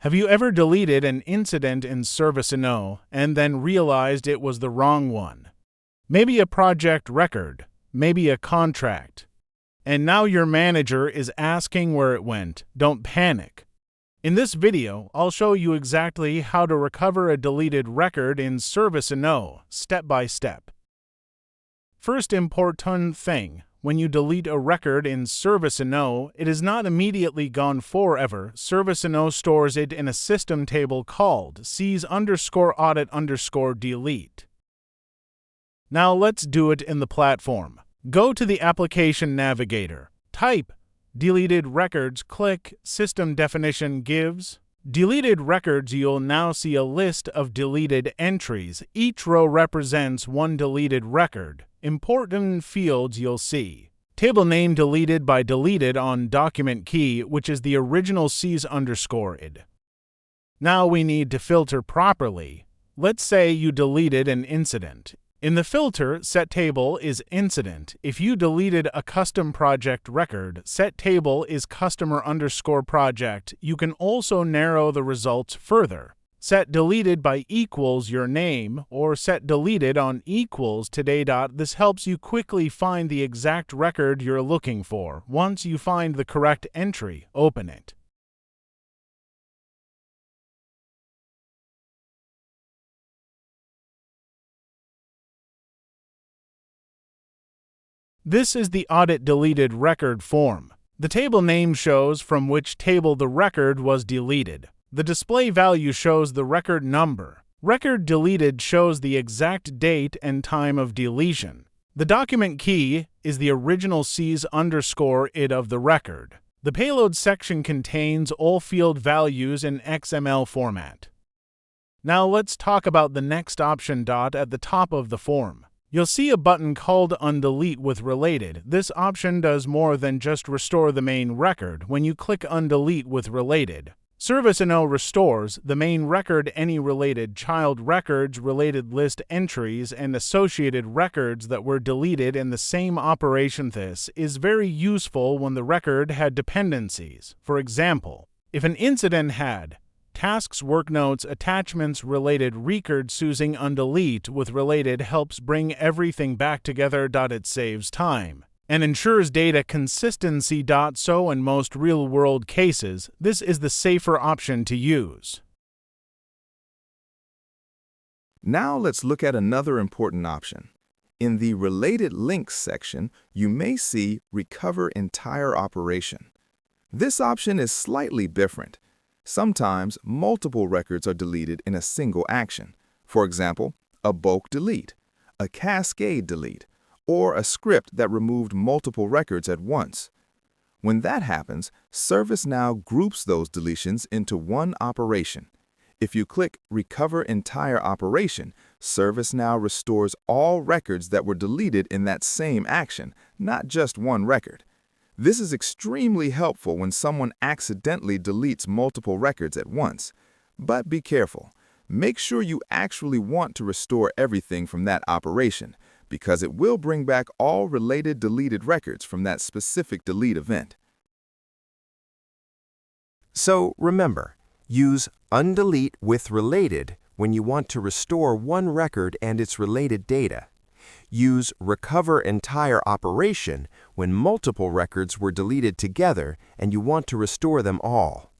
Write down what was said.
Have you ever deleted an incident in ServiceNow and then realized it was the wrong one? Maybe a project record, maybe a contract. And now your manager is asking where it went. Don't panic. In this video, I'll show you exactly how to recover a deleted record in ServiceNow, step by step. First important thing, when you delete a record in ServiceNow, it is not immediately gone forever. ServiceNow stores it in a system table called cs_audit_delete. Now let's do it in the platform. Go to the application navigator. Type deleted records, click System Definition gives deleted records. You'll now see a list of deleted entries. Each row represents one deleted record. Important fields you'll see. Table name deleted by deleted on document key, which is the original cs_id. Now we need to filter properly. Let's say you deleted an incident. In the filter, set table is incident. If you deleted a custom project record, set table is customer_project. You can also narrow the results further. Set deleted by equals your name or set deleted on equals today. This helps you quickly find the exact record you're looking for. Once you find the correct entry, open it. This is the audit deleted record form. The table name shows from which table the record was deleted. The display value shows the record number. Record deleted shows the exact date and time of deletion. The document key is the original cs_id of the record. The payload section contains all field values in XML format. Now let's talk about the next option. At the top of the form, you'll see a button called Undelete with Related. This option does more than just restore the main record. When you click Undelete with Related, ServiceNow restores the main record, any related child records, related list entries, and associated records that were deleted in the same operation. This is very useful when the record had dependencies. For example, if an incident had tasks, work notes, attachments, related records, using Undelete with Related helps bring everything back together. It saves time and ensures data consistency. So in most real-world cases, this is the safer option to use. Now let's look at another important option. In the Related Links section, you may see Recover Entire Operation. This option is slightly different. Sometimes multiple records are deleted in a single action. For example, a bulk delete, a cascade delete, or a script that removed multiple records at once. When that happens, ServiceNow groups those deletions into one operation. If you click Recover Entire Operation, ServiceNow restores all records that were deleted in that same action, not just one record. This is extremely helpful when someone accidentally deletes multiple records at once. But be careful. Make sure you actually want to restore everything from that operation, because it will bring back all related deleted records from that specific delete event. So remember, use Undelete with Related when you want to restore one record and its related data. Use Recover Entire Operation when multiple records were deleted together and you want to restore them all.